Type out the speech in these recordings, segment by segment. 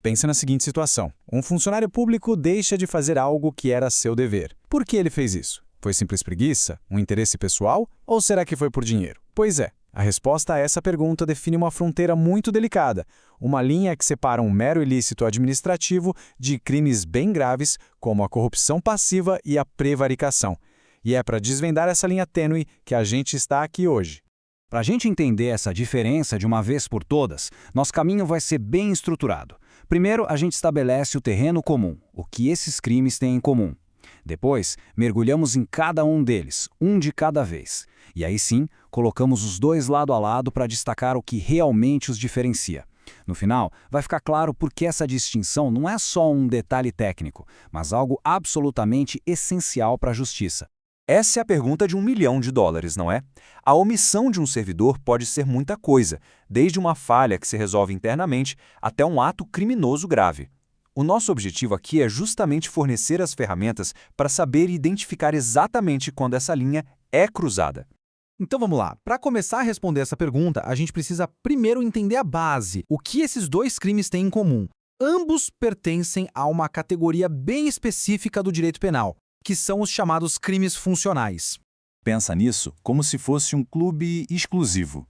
Pense na seguinte situação. Um funcionário público deixa de fazer algo que era seu dever. Por que ele fez isso? Foi simples preguiça? Um interesse pessoal? Ou será que foi por dinheiro? Pois é, a resposta a essa pergunta define uma fronteira muito delicada, uma linha que separa um mero ilícito administrativo de crimes bem graves, como a corrupção passiva e a prevaricação. E é para desvendar essa linha tênue que a gente está aqui hoje. Para a gente entender essa diferença de uma vez por todas, nosso caminho vai ser bem estruturado. Primeiro, a gente estabelece o terreno comum, o que esses crimes têm em comum. Depois, mergulhamos em cada um deles, um de cada vez. E aí sim, colocamos os dois lado a lado para destacar o que realmente os diferencia. No final, vai ficar claro por que essa distinção não é só um detalhe técnico, mas algo absolutamente essencial para a justiça. Essa é a pergunta de $1 milhão, não é? A omissão de um servidor pode ser muita coisa, desde uma falha que se resolve internamente até um ato criminoso grave. O nosso objetivo aqui é justamente fornecer as ferramentas para saber identificar exatamente quando essa linha é cruzada. Então vamos lá. Para começar a responder essa pergunta, a gente precisa primeiro entender a base, o que esses dois crimes têm em comum. Ambos pertencem a uma categoria bem específica do direito penal, que são os chamados crimes funcionais. Pensa nisso como se fosse um clube exclusivo.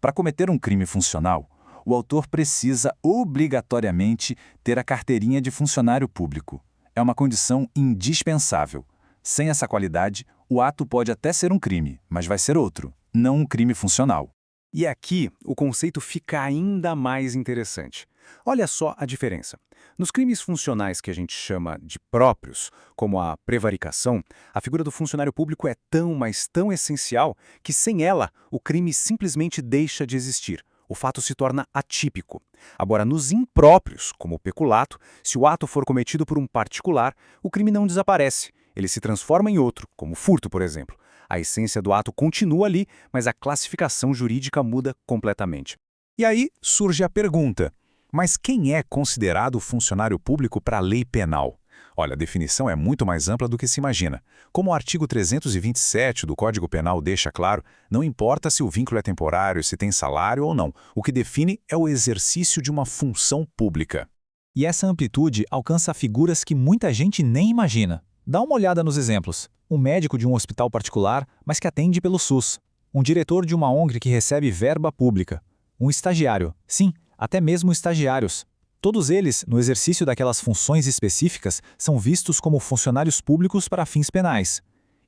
Para cometer um crime funcional, o autor precisa obrigatoriamente ter a carteirinha de funcionário público. É uma condição indispensável. Sem essa qualidade, o ato pode até ser um crime, mas vai ser outro, não um crime funcional. E aqui, o conceito fica ainda mais interessante. Olha só a diferença. Nos crimes funcionais que a gente chama de próprios, como a prevaricação, a figura do funcionário público é tão, mas tão essencial que sem ela, o crime simplesmente deixa de existir. O fato se torna atípico. Agora, nos impróprios, como o peculato, se o ato for cometido por um particular, o crime não desaparece. Ele se transforma em outro, como furto, por exemplo. A essência do ato continua ali, mas a classificação jurídica muda completamente. E aí surge a pergunta: mas quem é considerado funcionário público para a lei penal? Olha, a definição é muito mais ampla do que se imagina. Como o artigo 327 do Código Penal deixa claro, não importa se o vínculo é temporário, se tem salário ou não. O que define é o exercício de uma função pública. E essa amplitude alcança figuras que muita gente nem imagina. Dá uma olhada nos exemplos. Um médico de um hospital particular, mas que atende pelo SUS. Um diretor de uma ONG que recebe verba pública. Um estagiário. Sim, até mesmo estagiários. Todos eles, no exercício daquelas funções específicas, são vistos como funcionários públicos para fins penais.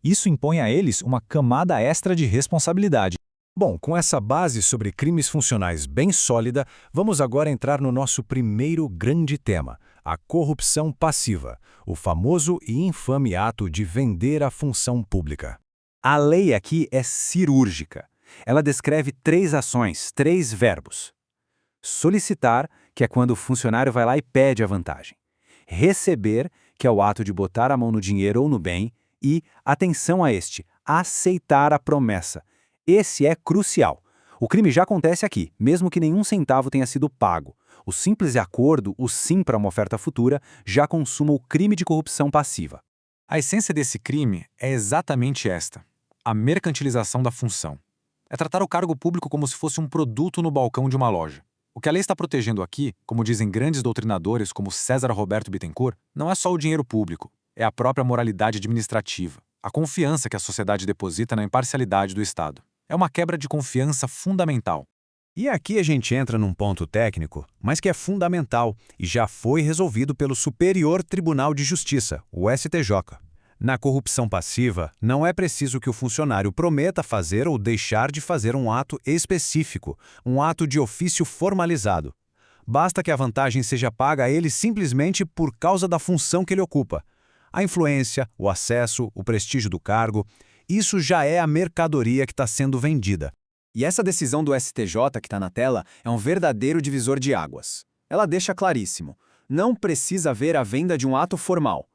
Isso impõe a eles uma camada extra de responsabilidade. Bom, com essa base sobre crimes funcionais bem sólida, vamos agora entrar no nosso primeiro grande tema, a corrupção passiva, o famoso e infame ato de vender a função pública. A lei aqui é cirúrgica. Ela descreve 3 ações, 3 verbos. Solicitar, que é quando o funcionário vai lá e pede a vantagem. Receber, que é o ato de botar a mão no dinheiro ou no bem. E, atenção a este, aceitar a promessa. Esse é crucial. O crime já acontece aqui, mesmo que nenhum centavo tenha sido pago. O simples acordo, o sim para uma oferta futura, já consuma o crime de corrupção passiva. A essência desse crime é exatamente esta: a mercantilização da função. É tratar o cargo público como se fosse um produto no balcão de uma loja. O que a lei está protegendo aqui, como dizem grandes doutrinadores como César Roberto Bittencourt, não é só o dinheiro público, é a própria moralidade administrativa, a confiança que a sociedade deposita na imparcialidade do Estado. É uma quebra de confiança fundamental. E aqui a gente entra num ponto técnico, mas que é fundamental e já foi resolvido pelo Superior Tribunal de Justiça, o STJ. Na corrupção passiva, não é preciso que o funcionário prometa fazer ou deixar de fazer um ato específico, um ato de ofício formalizado. Basta que a vantagem seja paga a ele simplesmente por causa da função que ele ocupa. A influência, o acesso, o prestígio do cargo, isso já é a mercadoria que está sendo vendida. E essa decisão do STJ que está na tela é um verdadeiro divisor de águas. Ela deixa claríssimo: não precisa haver a venda de um ato formal.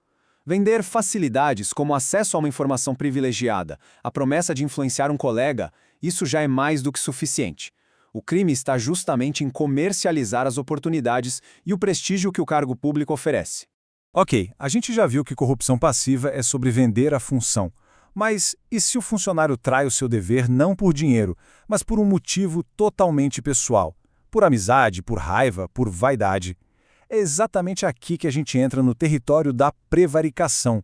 Vender facilidades como acesso a uma informação privilegiada, a promessa de influenciar um colega, isso já é mais do que suficiente. O crime está justamente em comercializar as oportunidades e o prestígio que o cargo público oferece. Ok, a gente já viu que corrupção passiva é sobre vender a função. Mas e se o funcionário trai o seu dever não por dinheiro, mas por um motivo totalmente pessoal? Por amizade, por raiva, por vaidade? É exatamente aqui que a gente entra no território da prevaricação.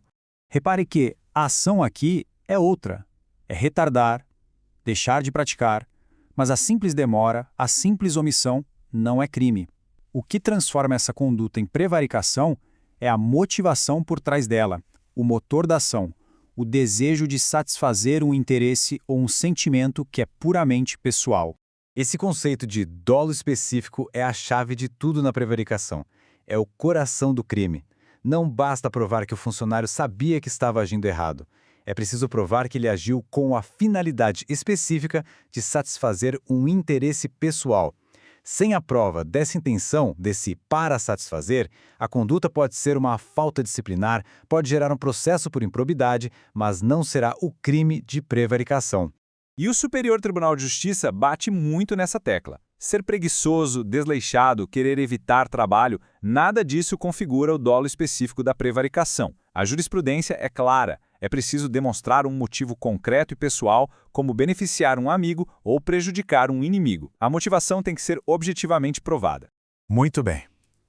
Repare que a ação aqui é outra. É retardar, deixar de praticar, mas a simples demora, a simples omissão, não é crime. O que transforma essa conduta em prevaricação é a motivação por trás dela, o motor da ação, o desejo de satisfazer um interesse ou um sentimento que é puramente pessoal. Esse conceito de dolo específico é a chave de tudo na prevaricação. É o coração do crime. Não basta provar que o funcionário sabia que estava agindo errado. É preciso provar que ele agiu com a finalidade específica de satisfazer um interesse pessoal. Sem a prova dessa intenção, desse para satisfazer, a conduta pode ser uma falta disciplinar, pode gerar um processo por improbidade, mas não será o crime de prevaricação. E o Superior Tribunal de Justiça bate muito nessa tecla. Ser preguiçoso, desleixado, querer evitar trabalho, nada disso configura o dolo específico da prevaricação. A jurisprudência é clara. É preciso demonstrar um motivo concreto e pessoal, como beneficiar um amigo ou prejudicar um inimigo. A motivação tem que ser objetivamente provada. Muito bem.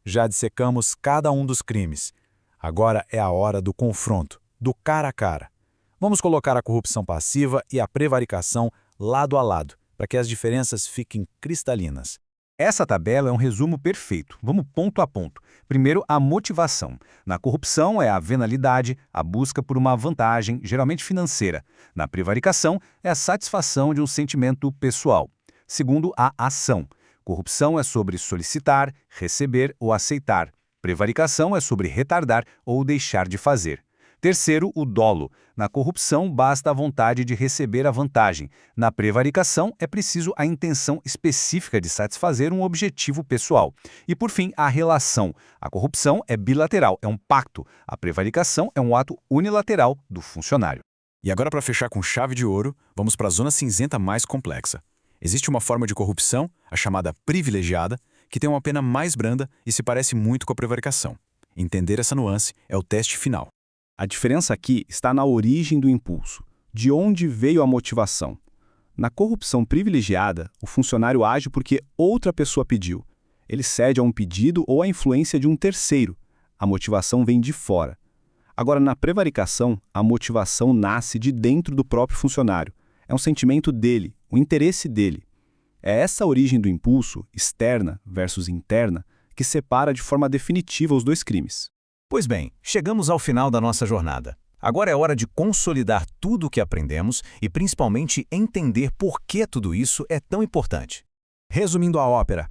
Já dissecamos cada um dos crimes. Agora é a hora do confronto, do cara a cara. Vamos colocar a corrupção passiva e a prevaricação lado a lado, para que as diferenças fiquem cristalinas. Essa tabela é um resumo perfeito. Vamos ponto a ponto. Primeiro, a motivação. Na corrupção é a venalidade, a busca por uma vantagem, geralmente financeira. Na prevaricação é a satisfação de um sentimento pessoal. Segundo, a ação. Corrupção é sobre solicitar, receber ou aceitar. Prevaricação é sobre retardar ou deixar de fazer. Terceiro, o dolo. Na corrupção, basta a vontade de receber a vantagem. Na prevaricação, é preciso a intenção específica de satisfazer um objetivo pessoal. E, por fim, a relação. A corrupção é bilateral, é um pacto. A prevaricação é um ato unilateral do funcionário. E agora, para fechar com chave de ouro, vamos para a zona cinzenta mais complexa. Existe uma forma de corrupção, a chamada privilegiada, que tem uma pena mais branda e se parece muito com a prevaricação. Entender essa nuance é o teste final. A diferença aqui está na origem do impulso. De onde veio a motivação? Na corrupção privilegiada, o funcionário age porque outra pessoa pediu. Ele cede a um pedido ou à influência de um terceiro. A motivação vem de fora. Agora, na prevaricação, a motivação nasce de dentro do próprio funcionário. É um sentimento dele, o interesse dele. É essa origem do impulso, externa versus interna, que separa de forma definitiva os dois crimes. Pois bem, chegamos ao final da nossa jornada. Agora é hora de consolidar tudo o que aprendemos e principalmente entender por que tudo isso é tão importante. Resumindo a ópera,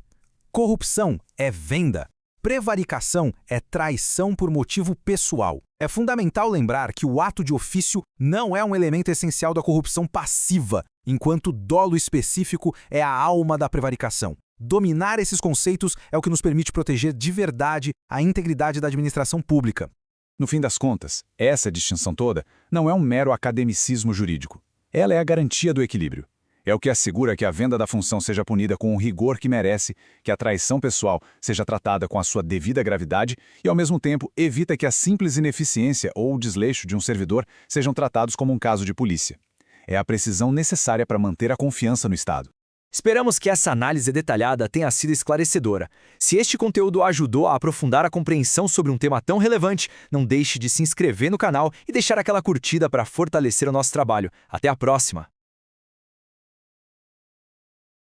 corrupção é venda. Prevaricação é traição por motivo pessoal. É fundamental lembrar que o ato de ofício não é um elemento essencial da corrupção passiva, enquanto o dolo específico é a alma da prevaricação. Dominar esses conceitos é o que nos permite proteger de verdade a integridade da administração pública. No fim das contas, essa distinção toda não é um mero academicismo jurídico. Ela é a garantia do equilíbrio. É o que assegura que a venda da função seja punida com o rigor que merece, que a traição pessoal seja tratada com a sua devida gravidade e, ao mesmo tempo, evita que a simples ineficiência ou o desleixo de um servidor sejam tratados como um caso de polícia. É a precisão necessária para manter a confiança no Estado. Esperamos que essa análise detalhada tenha sido esclarecedora. Se este conteúdo ajudou a aprofundar a compreensão sobre um tema tão relevante, não deixe de se inscrever no canal e deixar aquela curtida para fortalecer o nosso trabalho. Até a próxima!